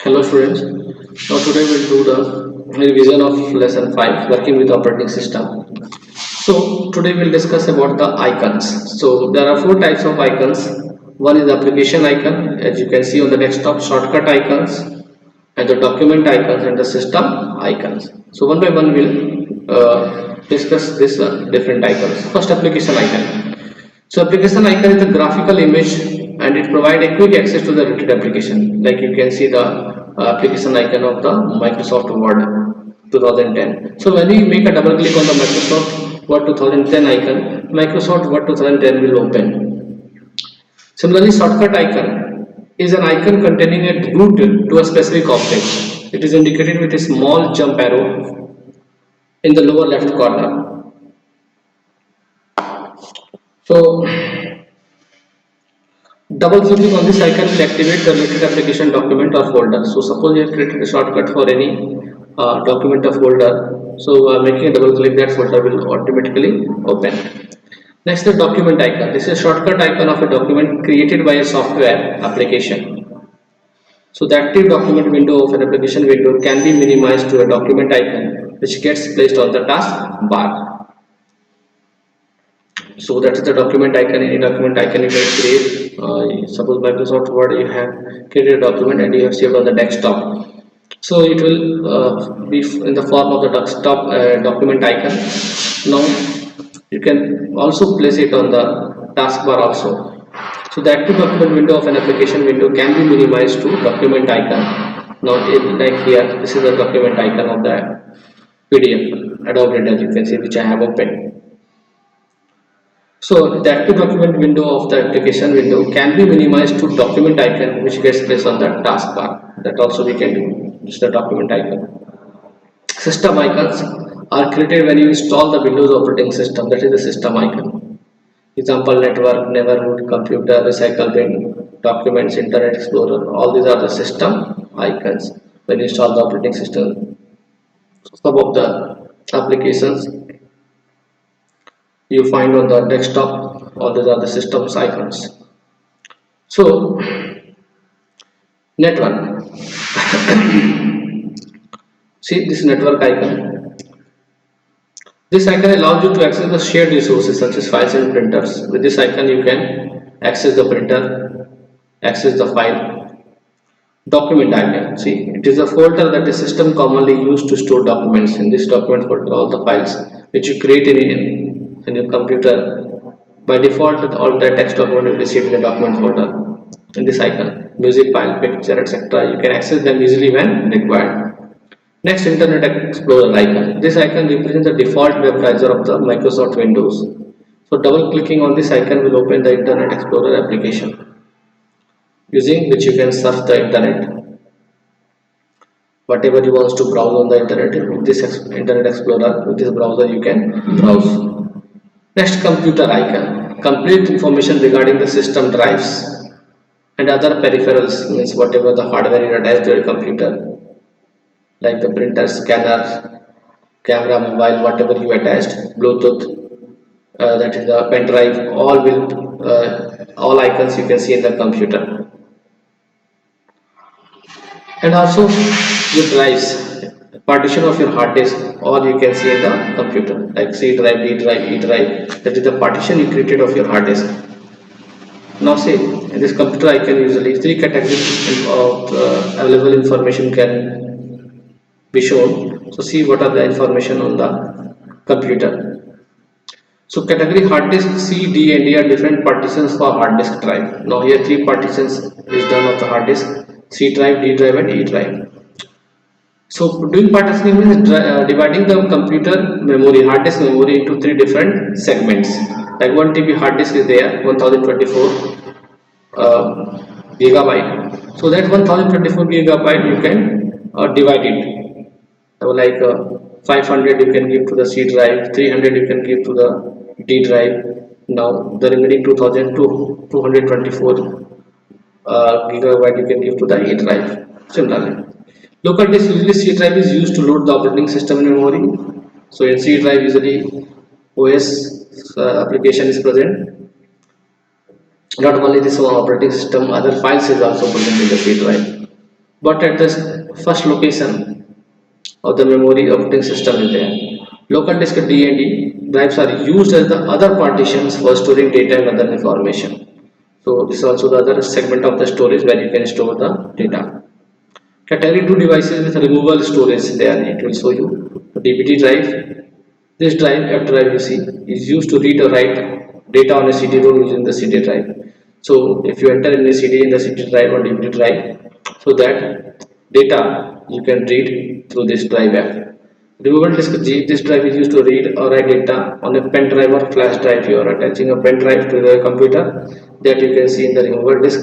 Hello students. Now today we'll do the revision of lesson 5 working with operating system. So today we'll discuss about the icons. So there are four types of icons. One is the application icon, as you can see on the desktop, shortcut icons, and the document icons and the system icons. So one by one we'll discuss this different icons. First, application icon. So application icon is a graphical image and it provides a quick access to the related application. Like you can see the application icon of the Microsoft Word 2010. So when we make a double click on the Microsoft Word 2010 icon, Microsoft Word 2010 will open. Similarly, shortcut icon is an icon containing a route to a specific object. It is indicated with a small jump arrow in the lower left corner. So double clicking on this icon will activate the related application document or folder. So suppose you have created a shortcut for any document or folder. So making a double click, that folder will automatically open. Next, the document icon. This is a shortcut icon of a document created by a software application. So the active document window of an application window can be minimized to a document icon which gets placed on the task bar. So that is the document icon. Any document icon you can create. Suppose Microsoft Word, you have created a document and you have saved on the desktop. So it will be in the form of the desktop document icon. Now you can also place it on the taskbar also. So the active document window of an application window can be minimized to document icon. Now like here, this is the document icon of the PDF Adobe Reader, you can see, which I have opened. So the active document window of the application window can be minimized to document icon which gets placed on the taskbar. That also we can do. This is the document icon. System icons are created when you install the Windows operating system. That is the system icon. Example: network, neighborhood, computer, recycle bin, documents, Internet Explorer. All these are the system icons when you install the operating system. Some of the applications you find on the desktop, all these are the systems icons. So network. See this network icon. This icon allows you to access the shared resources such as files and printers. With this icon you can access the printer, access the file. Document icon. See, it is a folder that the system commonly used to store documents. In this document folder, all the files which you create in your computer, by default all the text document will be saved in the document folder. In this icon, music file, picture, etc. you can access them easily when required. Next, Internet Explorer icon. This icon represents the default web browser of the Microsoft Windows. So double clicking on this icon will open the Internet Explorer application, using which you can surf the internet. Whatever you want to browse on the internet, with this Internet Explorer, with this browser you can browse. Next, computer icon. Complete information regarding the system drives and other peripherals, means whatever the hardware is attached to your computer, like the printer, scanner, camera, mobile, whatever you attached, Bluetooth, that is the pen drive, all icons you can see in the computer. And also your drives, partition of your hard disk, all you can see in the computer, like C drive, D drive, E drive. That is the partition you created of your hard disk. Now see, in this computer icon usually three categories of available information can be shown. So see what are the information on the computer. So category hard disk C, D and E are different partitions for hard disk drive. Now here three partitions is done of the hard disk: C drive, D drive and E drive. So doing partitioning means dividing the computer memory, hard disk memory, into three different segments. Like 1 TB hard disk is there, 1024 gigabyte. So that 1024 gigabyte you can divide it. So like 500 you can give to the C drive, 300 you can give to the D drive. Now the remaining 2224 gigabyte you can give to the E drive. Similarly, local disk, usually C drive is used to load the operating system in memory. So in C drive usually OS application is present. Not only this one operating system, other files is also present in the C drive. but at this first location of the memory operating system is there. Local disk D and D drives are used as the other partitions for storing data and other information. So this is also the other segment of the storage where you can store the data. Category 2 devices with removable storage, there it will show you. DPT drive. This drive, F drive you see, is used to read or write data on a CD-ROM using the CD drive. So if you enter in the CD in the CD drive or DVD drive, so that data you can read through this drive F. Removable disk G, this drive is used to read or write data on a pen drive or flash drive. You are attaching a pen drive to the computer, that you can see in the removable disk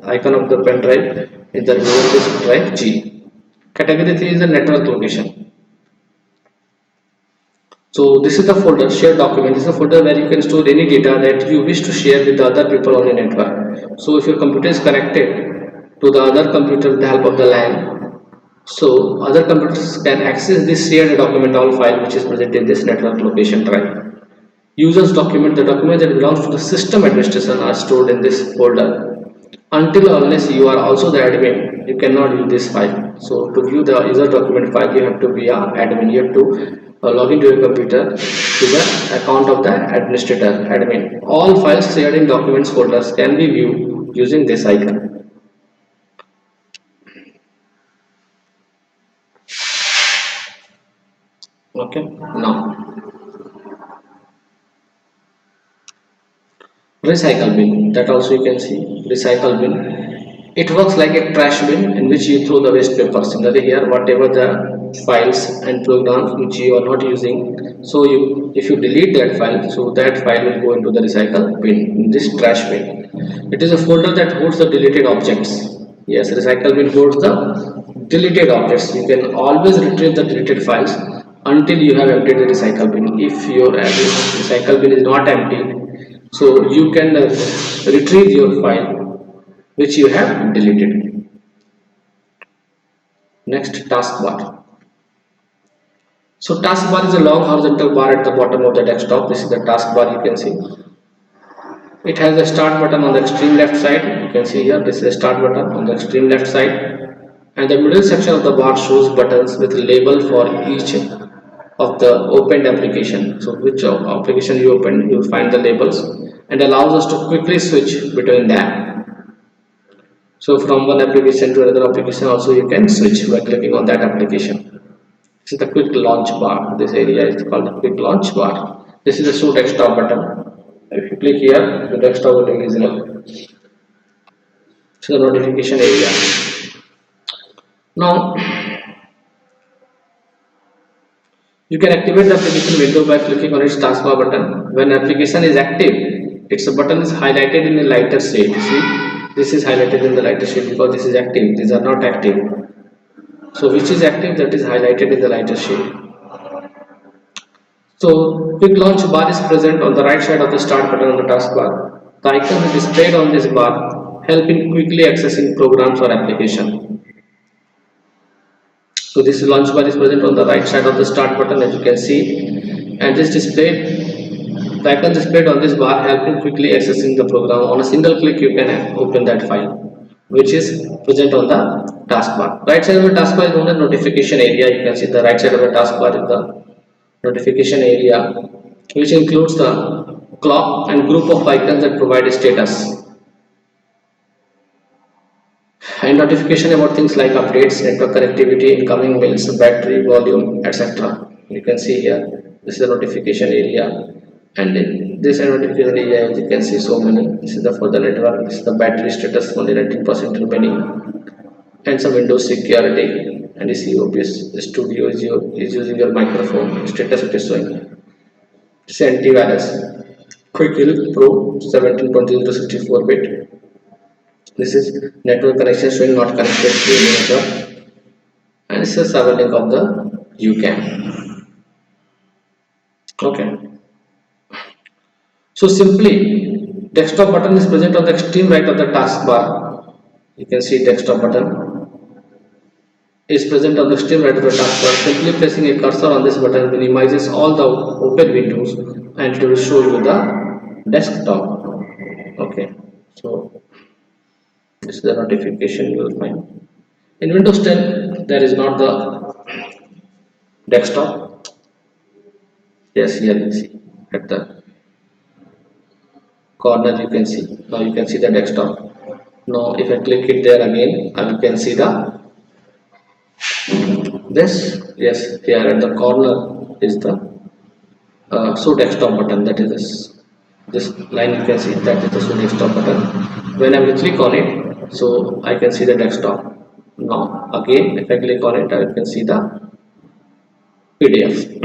icon of the pen drive in the removable disk drive G. Category 3 is the network location. So this is the folder shared document. This is a folder where you can store any data that you wish to share with the other people on a network. So if your computer is connected to the other computer with the help of the LAN, so other computers can access this shared document all file which is present in this network location drive. Users document, the documents that belongs to the system administration are stored in this folder. Until or unless you are also the admin, you cannot view this file. So to view the user document file, you have to be an admin. You have to log into your computer to the account of the administrator, admin. All files shared in documents folders can be viewed using this icon. Okay, now recycle bin, that also you can see. Recycle bin, it works like a trash bin in which you throw the waste paper. Similarly here, whatever the files and programs which you are not using, so you, if you delete that file, so that file will go into the recycle bin, in this trash bin. It is a folder that holds the deleted objects. Yes, recycle bin holds the deleted objects. You can always retrieve the deleted files until you have emptied the recycle bin. If your recycle bin is not empty, so you can retrieve your file which you have deleted. Next, taskbar. So taskbar is a long horizontal bar at the bottom of the desktop. This is the taskbar, you can see. It has a start button on the extreme left side. You can see here, this is a start button on the extreme left side. And the middle section of the bar shows buttons with label for each of the opened application. So which application you open, you will find the labels, and allows us to quickly switch between them. So from one application to another application also you can switch by clicking on that application. This is the quick launch bar. This area is called the quick launch bar. This is the show desktop button. If you click here, the desktop will be visible. This is the notification area. Now you can activate the application window by clicking on its taskbar button. When application is active, its button is highlighted in a lighter shade. See, this is highlighted in the lighter shade because this is active. These are not active. So which is active, that is highlighted in the lighter shade. So quick launch bar is present on the right side of the start button on the taskbar. The icon is displayed on this bar, helping quickly accessing programs or application. So this launch bar is present on the right side of the start button, as you can see, and this displayed, the icon displayed on this bar helping quickly accessing the program. On a single click you can open that file which is present on the taskbar. Right side of the taskbar is known as notification area. You can see the right side of the taskbar is the notification area, which includes the clock and group of icons that provide a status and notification about things like updates, network connectivity, incoming mails, battery, volume, etc. You can see here, this is the notification area, and in this notification area, as you can see, so many. This is the for the network, this is the battery status, only 19% remaining, and some Windows security, and you see OBS Studio is using your microphone, status it is showing. This is antivirus, Quick Heal Pro 17.0 bit. This is network connection showing not connected to any network, and this is a server link of the UCAN. Okay. So simply, desktop button is present on the extreme right of the taskbar. You can see desktop button is present on the extreme right of the taskbar. Simply pressing a cursor on this button minimizes all the open windows and it will show you the desktop. Okay. So this is the notification you will find. In Windows 10, there is not the desktop. Yes, here you see at the corner you can see. Now you can see the desktop. Now if I click it there again, I can see the this. Yes, here at the corner is the show desktop button. That is this line you can see, that is the show desktop button. When I will click on it, so I can see the desktop. Now again, if I click on it, I can see the PDF.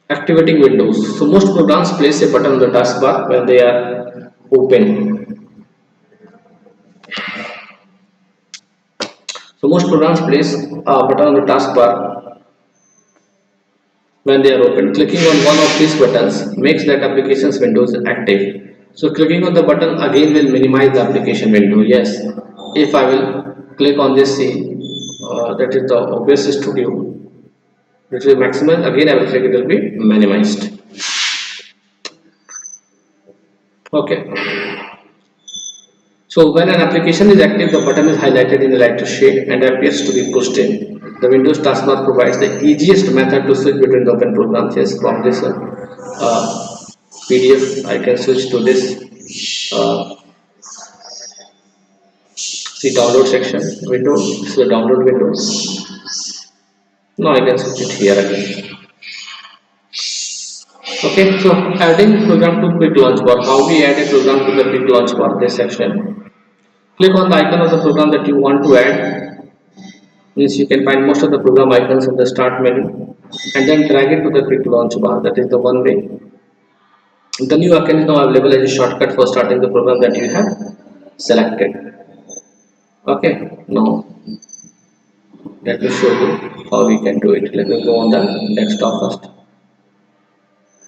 Activating Windows. So most programs place a button on the taskbar when they are open. So most programs place a button on the taskbar when they are open. Clicking on one of these buttons makes that application's windows active. So clicking on the button again will minimize the application window. Yes, if I will click on this, see that is the OBS Studio. It will maximize. Again, I will click, it will be minimized. Okay. So when an application is active, the button is highlighted in a lighter shade and appears to be pushed in. The Windows taskbar provides the easiest method to switch between the open programs. Yes, from this PDF, I can switch to this see download section window. This is the download window. Now I can switch it here again. Okay, so adding program to quick launch bar. How we add a program to the quick launch bar? This section. Click on the icon of the program that you want to add. Means you can find most of the program icons in the start menu and then drag it to the quick launch bar. That is the one way. The new icon is now available as a shortcut for starting the program that you have selected. Okay, now let me show you how we can do it. Let me go on the desktop first.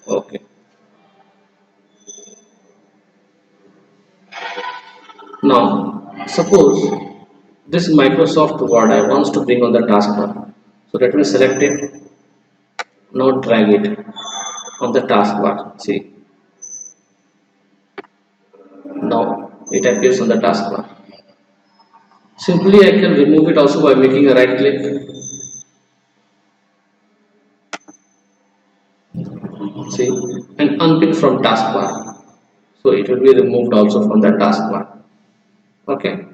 Okay, now suppose this Microsoft Word I wants to bring on the taskbar. So let me select it. Now drag it on the taskbar. See, now it appears on the taskbar. Simply I can remove it also by making a right click. See, and unpick from taskbar. So it will be removed also from the taskbar. Okay.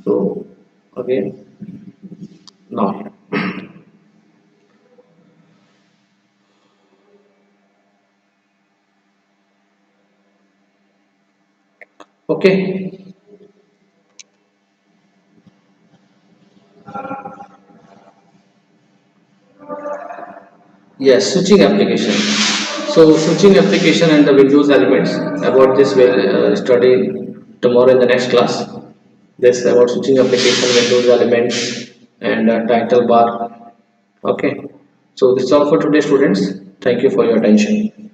So again, now. Okay. Yes, switching application. So switching application and the Windows elements, about this we'll study tomorrow in the next class. This about switching application, Windows elements and title bar. Okay. So this is all for today, students. Thank you for your attention.